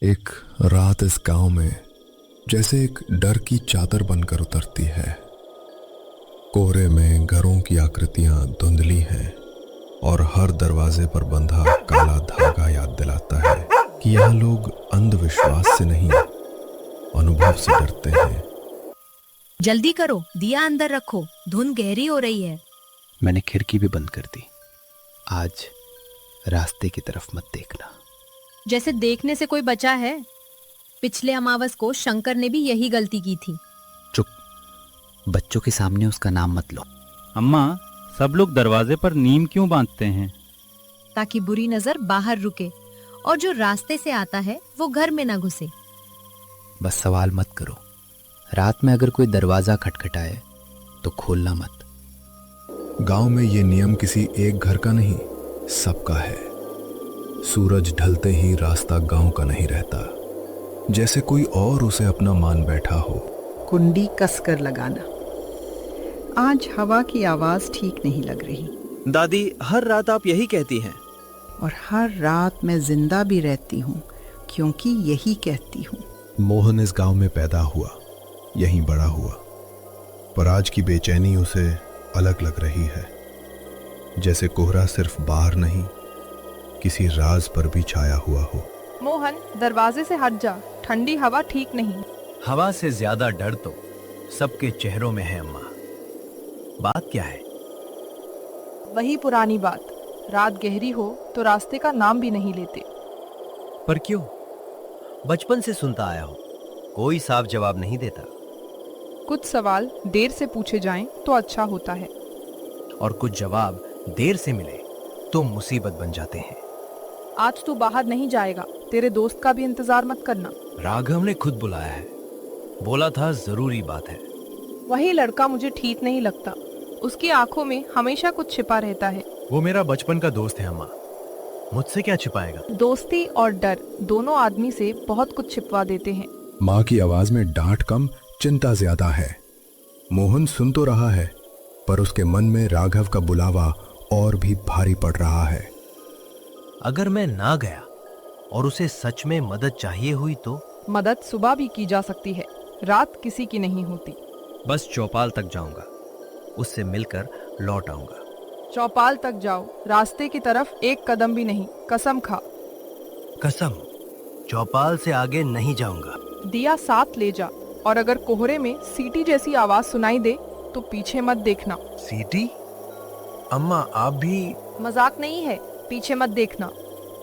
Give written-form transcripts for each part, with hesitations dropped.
एक रात इस गांव में जैसे एक डर की चादर बनकर उतरती है। कोहरे में घरों की आकृतियां धुंधली हैं और हर दरवाजे पर बंधा काला धागा याद दिलाता है कि यहाँ लोग अंधविश्वास से नहीं, अनुभव से डरते हैं। जल्दी करो, दिया अंदर रखो, धुंध गहरी हो रही है। मैंने खिड़की भी बंद कर दी। आज रास्ते की तरफ मत देखना। जैसे देखने से कोई बचा है। पिछले अमावस को शंकर ने भी यही गलती की थी। चुप, बच्चों के सामने उसका नाम मत लो। अम्मा, सब लोग दरवाजे पर नीम क्यों बांधते हैं? ताकि बुरी नजर बाहर रुके और जो रास्ते से आता है वो घर में ना घुसे। बस सवाल मत करो। रात में अगर कोई दरवाजा खटखटाए तो खोलना मत। गांव में ये नियम किसी एक घर का नहीं, सबका है। सूरज ढलते ही रास्ता गांव का नहीं रहता, जैसे कोई और उसे अपना मान बैठा हो। कुंडी कसकर लगाना। आज हवा की आवाज ठीक नहीं लग रही। दादी, हर रात आप यही कहती हैं। और हर रात मैं जिंदा भी रहती हूँ क्योंकि यही कहती हूँ। मोहन इस गांव में पैदा हुआ, यहीं बड़ा हुआ, पर आज की बेचैनी उसे अलग लग रही है। जैसे कोहरा सिर्फ बाहर नहीं, किसी राज पर भी छाया हुआ हो। मोहन, दरवाजे से हट जा, ठंडी हवा ठीक नहीं। हवा से ज्यादा डर तो सबके चेहरों में है अम्मा। बात क्या है? वही पुरानी बात, रात गहरी हो तो रास्ते का नाम भी नहीं लेते। पर क्यों? बचपन से सुनता आया हूं, कोई साफ जवाब नहीं देता। कुछ सवाल देर से पूछे जाएं तो अच्छा होता है, और कुछ जवाब देर से मिले तो मुसीबत बन जाते हैं। आज तू बाहर नहीं जाएगा, तेरे दोस्त का भी इंतजार मत करना। राघव ने खुद बुलाया है, बोला था जरूरी बात है। वही लड़का मुझे ठीक नहीं लगता, उसकी आंखों में हमेशा कुछ छिपा रहता है। वो मेरा बचपन का दोस्त है अम्मा, मुझसे क्या छिपाएगा? दोस्ती और डर दोनों आदमी से बहुत कुछ छिपवा देते हैं। माँ की आवाज में डांट कम, चिंता ज्यादा है। मोहन सुन तो रहा है, पर उसके मन में राघव का बुलावा और भी भारी पड़ रहा है। अगर मैं ना गया और उसे सच में मदद चाहिए हुई तो? मदद सुबह भी की जा सकती है, रात किसी की नहीं होती। बस चौपाल तक जाऊंगा, उससे मिलकर लौट आऊंगा। चौपाल तक जाओ, रास्ते की तरफ एक कदम भी नहीं, कसम खा। कसम, चौपाल से आगे नहीं जाऊंगा। दिया साथ ले जा, और अगर कोहरे में सीटी जैसी आवाज सुनाई दे तो पीछे मत देखना। सीटी? अम्मा, आप भी? मजाक नहीं है, पीछे मत देखना।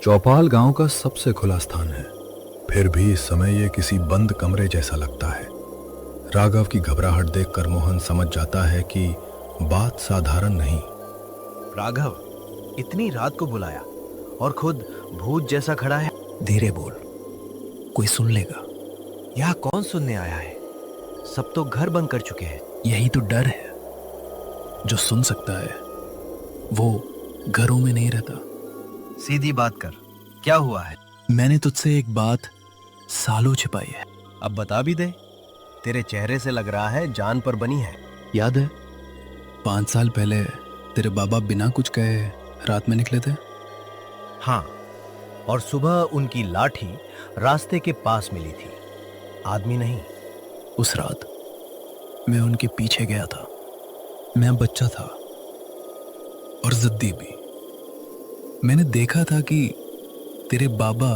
चौपाल गांव का सबसे खुला स्थान है, फिर भी इस समय ये किसी बंद कमरे जैसा लगता है। राघव की घबराहट देखकर मोहन समझ जाता है कि बात साधारण नहीं। राघव, इतनी रात को बुलाया और खुद भूत जैसा खड़ा है। धीरे बोल, कोई सुन लेगा। यहाँ कौन सुनने आया है? सब तो घर बंद कर चुके हैं। यही तो डर है। जो सुन सकता है वो घरों में नहीं रहता। सीधी बात कर, क्या हुआ है? मैंने तुझसे एक बात सालों छिपाई है। अब बता भी दे, तेरे चेहरे से लग रहा है जान पर बनी है। याद है 5 साल पहले तेरे बाबा बिना कुछ कहे रात में निकले थे? हाँ, और सुबह उनकी लाठी रास्ते के पास मिली थी, आदमी नहीं। उस रात मैं उनके पीछे गया था। मैं बच्चा था और जिद्दी भी। मैंने देखा था कि तेरे बाबा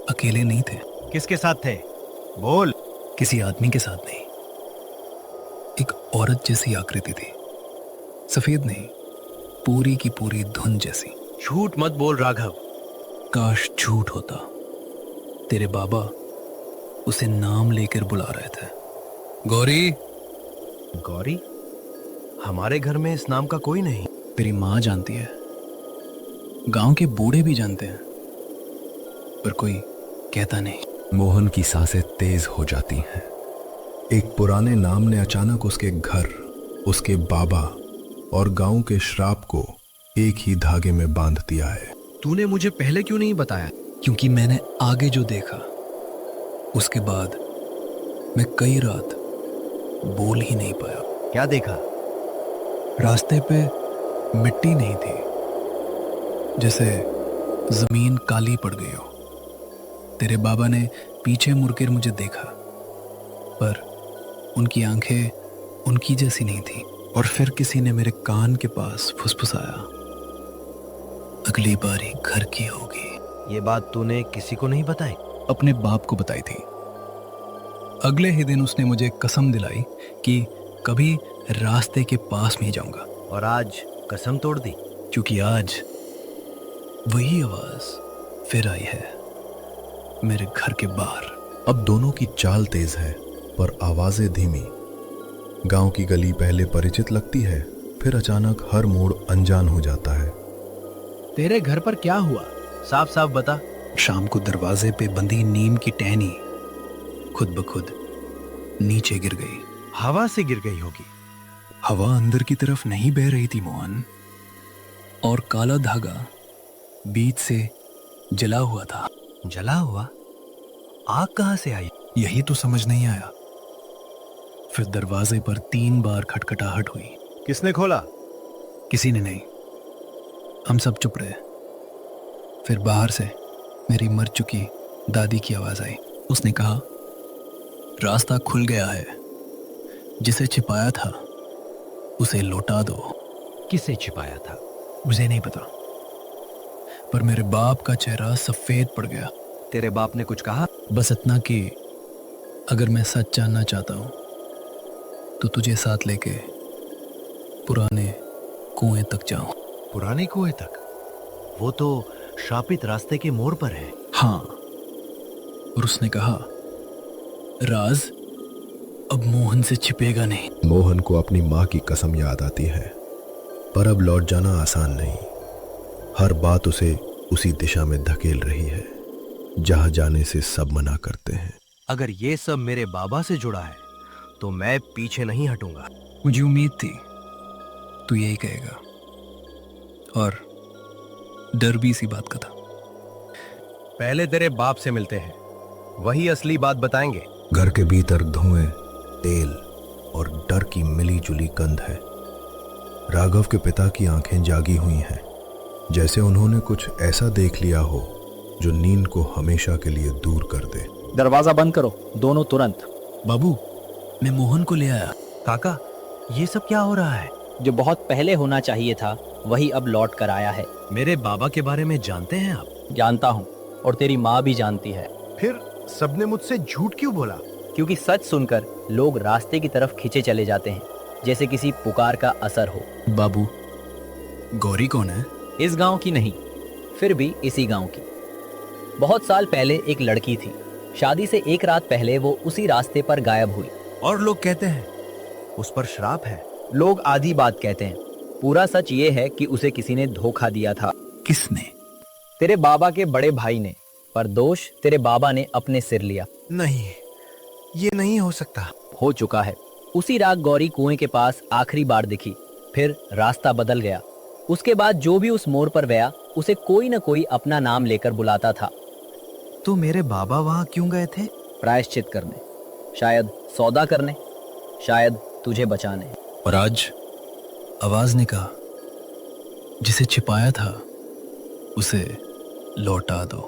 अकेले नहीं थे। किसके साथ थे? बोल। किसी आदमी के साथ नहीं, एक औरत जैसी आकृति थी। सफेद नहीं, पूरी की पूरी धुंध जैसी। झूठ मत बोल राघव। काश झूठ होता। तेरे बाबा उसे नाम लेकर बुला रहे थे। गौरी। गौरी? हमारे घर में इस नाम का कोई नहीं। तेरी माँ जानती है, गांव के बूढ़े भी जानते हैं, पर कोई कहता नहीं। मोहन की सांसें तेज हो जाती हैं। एक पुराने नाम ने अचानक उसके घर, उसके बाबा और गांव के श्राप को एक ही धागे में बांध दिया है। तूने मुझे पहले क्यों नहीं बताया? क्योंकि मैंने आगे जो देखा उसके बाद मैं कई रात बोल ही नहीं पाया। क्या देखा? रास्ते पे मिट्टी नहीं थी, जैसे जमीन काली पड़ गई हो। तेरे बाबा ने पीछे मुड़कर मुझे देखा, पर उनकी आंखें उनकी जैसी नहीं थी। और फिर किसी ने मेरे कान के पास फुसफुसाया, अगली बारी घर की होगी। ये बात तूने किसी को नहीं बताई? अपने बाप को बताई थी। अगले ही दिन उसने मुझे कसम दिलाई कि कभी रास्ते के पास नहीं जाऊंगा। और आज कसम तोड़ दी? क्योंकि आज वही आवाज फिर आई है मेरे घर के बाहर। अब दोनों की चाल तेज है पर आवाजें धीमी। गांव की गली पहले परिचित लगती है, फिर अचानक हर मोड़ अनजान हो जाता है। तेरे घर पर क्या हुआ? साफ साफ बता। शाम को दरवाजे पे बंधी नीम की टहनी खुद ब खुद नीचे गिर गई। हवा से गिर गई होगी। हवा अंदर की तरफ नहीं बह रही थी मोहन, और काला धागा बीच से जला हुआ था। जला हुआ? आग कहां से आई? यही तो समझ नहीं आया। फिर दरवाजे पर 3 बार खटखटाहट हुई। किसने खोला? किसी ने नहीं। हम सब चुप रहे। फिर बाहर से मेरी मर चुकी दादी की आवाज आई। उसने कहा, रास्ता खुल गया है, जिसे छिपाया था उसे लौटा दो। किसे छिपाया था? मुझे नहीं पता, पर मेरे बाप का चेहरा सफेद पड़ गया। तेरे बाप ने कुछ कहा? बस इतना कि अगर मैं सच जानना चाहता हूं तो तुझे साथ लेके पुराने कुएं तक जाऊं। पुराने कुएं तक? वो तो शापित रास्ते के मोड़ पर है। हाँ, और उसने कहा, राज अब मोहन से छिपेगा नहीं। मोहन को अपनी माँ की कसम याद आती है, पर अब लौट जाना आसान नहीं। हर बात उसे उसी दिशा में धकेल रही है जहां जाने से सब मना करते हैं। अगर ये सब मेरे बाबा से जुड़ा है तो मैं पीछे नहीं हटूंगा। मुझे उम्मीद थी तू यही कहेगा, और डर भी इसी बात का था। पहले तेरे बाप से मिलते हैं, वही असली बात बताएंगे। घर के भीतर धुएं, तेल और डर की मिली जुली गंध है। राघव के पिता की आंखें जागी हुई हैं, जैसे उन्होंने कुछ ऐसा देख लिया हो जो नींद को हमेशा के लिए दूर कर दे। दरवाजा बंद करो, दोनों तुरंत। बाबू, मैं मोहन को ले आया। काका, ये सब क्या हो रहा है? जो बहुत पहले होना चाहिए था वही अब लौट कर आया है। मेरे बाबा के बारे में जानते हैं आप? जानता हूँ, और तेरी माँ भी जानती है। फिर सबने मुझसे झूठ क्यों बोला? क्योंकि सच सुनकर लोग रास्ते की तरफ खींचे चले जाते हैं, जैसे किसी पुकार का असर हो। बाबू, गौरी कौन है? इस गांव की नहीं, फिर भी इसी गांव की। बहुत साल पहले एक लड़की थी। शादी से एक रात पहले वो उसी रास्ते पर गायब हुई। और लोग कहते हैं उस पर श्राप है। लोग आधी बात कहते हैं, पूरा सच ये है कि उसे किसी ने धोखा दिया था। किसने? तेरे बाबा के बड़े भाई ने, पर दोष तेरे बाबा ने अपने सिर लिया। नहीं, ये नहीं हो सकता। हो चुका है। उसी रात गौरी कुएं के पास आखिरी बार दिखी, फिर रास्ता बदल गया। उसके बाद जो भी उस मोड़ पर गया उसे कोई न कोई अपना नाम लेकर बुलाता था। तो मेरे बाबा वहां क्यों गए थे? प्रायश्चित करने, शायद सौदा करने, शायद तुझे बचाने। और आज आवाज ने कहा, जिसे छिपाया था उसे लौटा दो।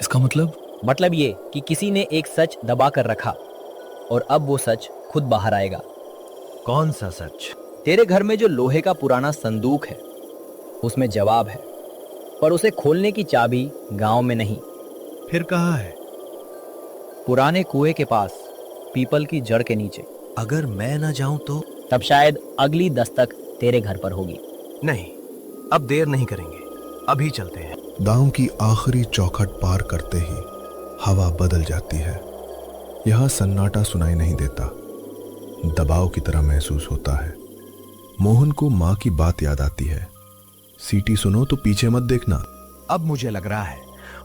इसका मतलब ये कि किसी ने एक सच दबा कर रखा, और अब वो सच खुद बाहर आएगा। कौन सा सच? तेरे घर में जो लोहे का पुराना संदूक है उसमें जवाब है, पर उसे खोलने की चाबी गांव में नहीं। फिर कहाँ है? पुराने कुएं के पास, पीपल की जड़ के नीचे। अगर मैं ना जाऊं तो? तब शायद अगली दस्तक तेरे घर पर होगी। नहीं, अब देर नहीं करेंगे, अभी चलते हैं। गांव की आखिरी चौखट पार करते ही हवा बदल जाती है। यहां सन्नाटा सुनाई नहीं देता, दबाव की तरह महसूस होता है। मोहन को माँ की बात याद आती है, सीटी सुनो तो पीछे मत देखना। अब मुझे लग रहा है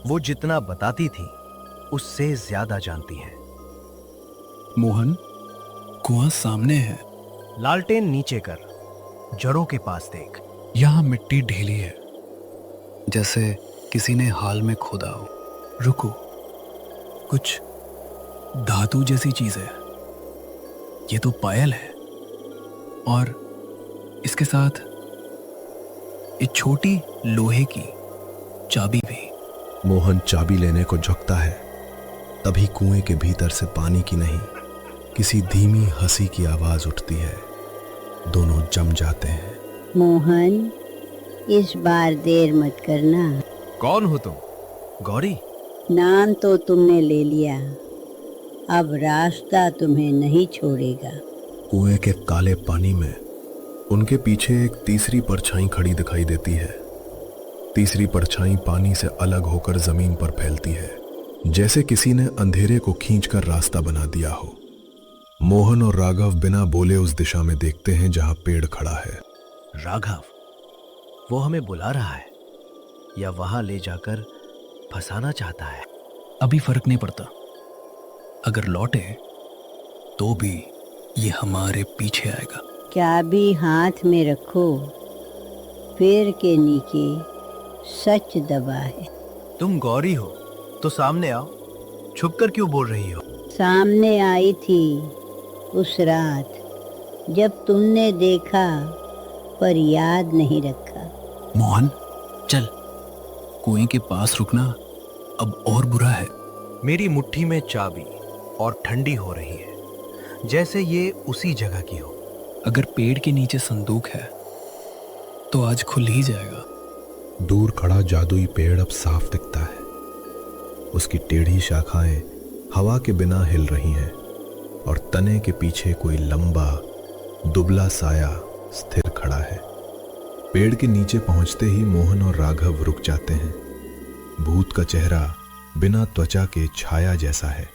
वो जितना बताती थी उससे ज्यादा जानती है। मोहन, कुआं सामने है। लालटेन नीचे कर, जड़ों के पास देख। यहां मिट्टी ढीली है, जैसे किसी ने हाल में खोदा हो। रुको, कुछ धातु जैसी चीज है। ये तो पायल है, और इसके साथ एक छोटी लोहे की चाबी भी। मोहन चाबी लेने को झुकता है, तभी कुएं के भीतर से पानी की नहीं, किसी धीमी हंसी की आवाज उठती है। दोनों जम जाते हैं। मोहन, इस बार देर मत करना। कौन हो तुम? गौरी? नाम तो तुमने ले लिया, अब रास्ता तुम्हें नहीं छोड़ेगा। कुएं के काले पानी में उनके पीछे एक तीसरी परछाई खड़ी दिखाई देती है। तीसरी परछाई पानी से अलग होकर जमीन पर फैलती है, जैसे किसी ने अंधेरे को खींचकर रास्ता बना दिया हो। मोहन और राघव बिना बोले उस दिशा में देखते हैं जहां पेड़ खड़ा है। राघव, वो हमें बुला रहा है या वहां ले जाकर फंसाना चाहता है? अभी फर्क नहीं पड़ता। अगर लौटे तो भी ये हमारे पीछे आएगा। चाबी हाथ में रखो, पैर के नीचे सच दबा है। तुम गौरी हो तो सामने आओ, छुपकर क्यों बोल रही हो? सामने आई थी उस रात जब तुमने देखा पर याद नहीं रखा। मोहन चल, कुएं के पास रुकना अब और बुरा है। मेरी मुट्ठी में चाबी और ठंडी हो रही है, जैसे ये उसी जगह की हो। अगर पेड़ के नीचे संदूक है तो आज खुल ही जाएगा। दूर खड़ा जादुई पेड़ अब साफ दिखता है। उसकी टेढ़ी शाखाएं हवा के बिना हिल रही हैं और तने के पीछे कोई लंबा दुबला साया स्थिर खड़ा है। पेड़ के नीचे पहुंचते ही मोहन और राघव रुक जाते हैं। भूत का चेहरा बिना त्वचा के छाया जैसा है,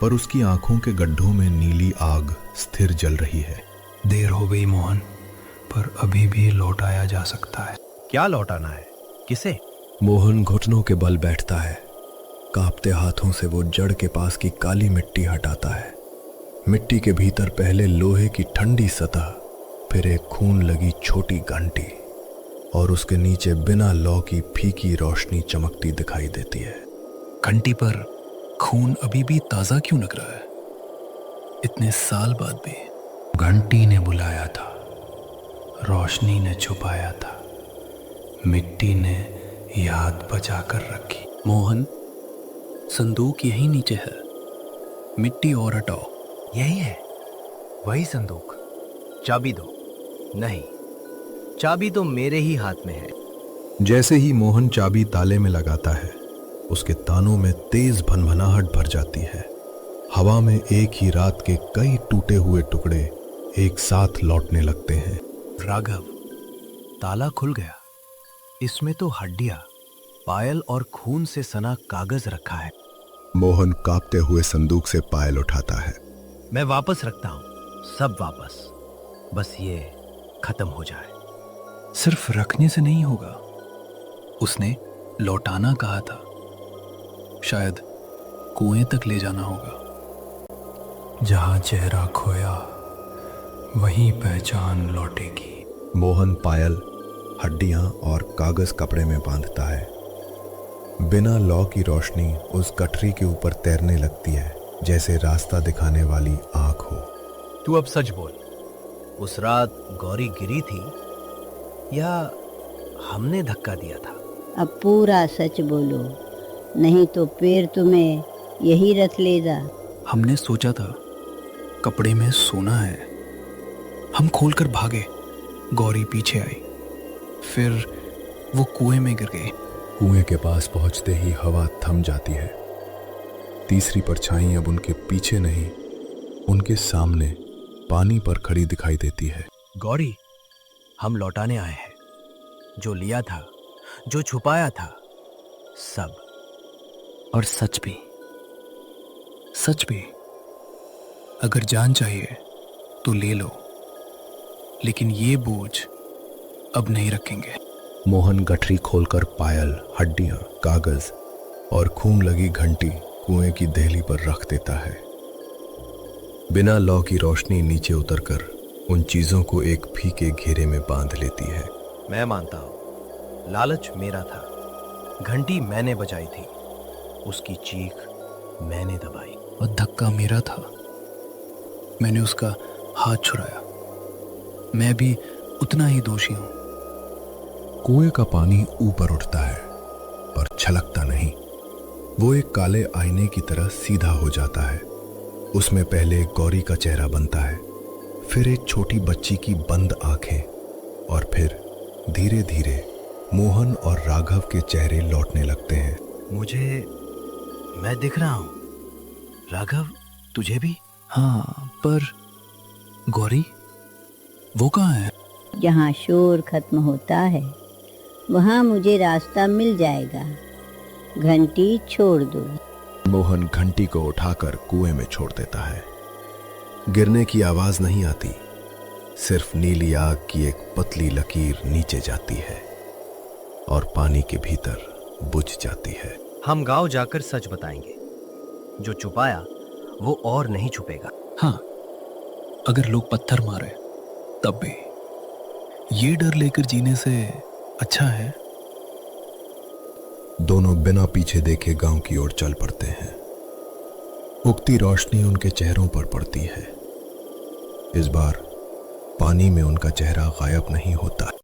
पर उसकी आंखों के गड्ढों में नीली आग स्थिर जल रही है। देर हो गई मोहन, पर अभी भी लौटाया जा सकता है। क्या लौटाना है? किसे? मोहन घुटनों के बल बैठता है। कांपते हाथों से वो जड़ के पास की काली मिट्टी हटाता है। मिट्टी के भीतर पहले लोहे की ठंडी सतह, फिर एक खून लगी छोटी घंटी और उसके नीचे बिना लौ की फीकी रोशनी चमकती दिखाई देती है। घंटी पर खून अभी भी ताजा क्यों लग रहा है? इतने साल बाद भी। घंटी ने बुलाया था, रोशनी ने छुपाया था, मिट्टी ने याद बचा कर रखी। मोहन, संदूक यही नीचे है, मिट्टी और हटाओ। यही है, वही संदूक। चाबी दो। नहीं, चाबी तो मेरे ही हाथ में है। जैसे ही मोहन चाबी ताले में लगाता है, उसके तानों में तेज भनभनाहट भर जाती है। हवा में एक ही रात के कई टूटे हुए टुकड़े एक साथ लौटने लगते हैं। राघव, ताला खुल गया। इसमें तो हड्डियां, पायल और खून से सना कागज रखा है। मोहन कांपते हुए संदूक से पायल उठाता है। मैं वापस रखता हूं, सब वापस, बस ये खत्म हो जाए। सिर्फ रखने से नहीं होगा, उसने लौटाना कहा था। शायद कुएं तक ले जाना होगा। जहां चेहरा खोया वहीं पहचान लौटेगी। मोहन पायल, हड्डियां और कागज कपड़े में बांधता है। बिना लौ की रोशनी उस गठरी के ऊपर तैरने लगती है, जैसे रास्ता दिखाने वाली आंख हो। तू अब सच बोल, उस रात गौरी गिरी थी या हमने धक्का दिया था? अब पूरा सच बोलो, नहीं तो पैर तुम्हें यही रख लेगा। हमने सोचा था कपड़े में सोना है, हम खोलकर भागे, गौरी पीछे आई, फिर वो कुएं में गिर गए। कुएं के पास पहुंचते ही हवा थम जाती है। तीसरी परछाई अब उनके पीछे नहीं, उनके सामने पानी पर खड़ी दिखाई देती है। गौरी, हम लौटाने आए हैं। जो लिया था, जो छुपाया था, सब। और सच भी, सच भी। अगर जान चाहिए तो ले लो, लेकिन ये बोझ अब नहीं रखेंगे। मोहन गठरी खोलकर पायल, हड्डियां, कागज और खून लगी घंटी कुएं की देहली पर रख देता है। बिना लौ की रोशनी नीचे उतरकर उन चीजों को एक फीके घेरे में बांध लेती है। मैं मानता हूं, लालच मेरा था, घंटी मैंने बजाई थी, उसकी चीख मैंने दबाई। और धक्का मेरा था, मैंने उसका हाथ छुड़ाया। मैं भी उतना ही दोषी हूं। कुएं का पानी ऊपर उठता है, पर छलकता नहीं, वो एक काले आईने की तरह सीधा हो जाता है। उसमें पहले गौरी का चेहरा बनता है, फिर एक छोटी बच्ची की बंद आंखें, और फिर धीरे धीरे मोहन और राघव के चेहरे लौटने लगते हैं। मैं दिख रहा हूं राघव, तुझे भी? हाँ, पर गौरी वो कहाँ है? जहाँ शोर खत्म होता है वहाँ मुझे रास्ता मिल जाएगा। घंटी छोड़ दो। मोहन घंटी को उठाकर कुएं में छोड़ देता है। गिरने की आवाज नहीं आती, सिर्फ नीली आग की एक पतली लकीर नीचे जाती है और पानी के भीतर बुझ जाती है। हम गांव जाकर सच बताएंगे, जो छुपाया वो और नहीं छुपेगा। हाँ, अगर लोग पत्थर मारे तब भी ये डर लेकर जीने से अच्छा है। दोनों बिना पीछे देखे गांव की ओर चल पड़ते हैं। उगती रोशनी उनके चेहरों पर पड़ती है। इस बार पानी में उनका चेहरा गायब नहीं होता।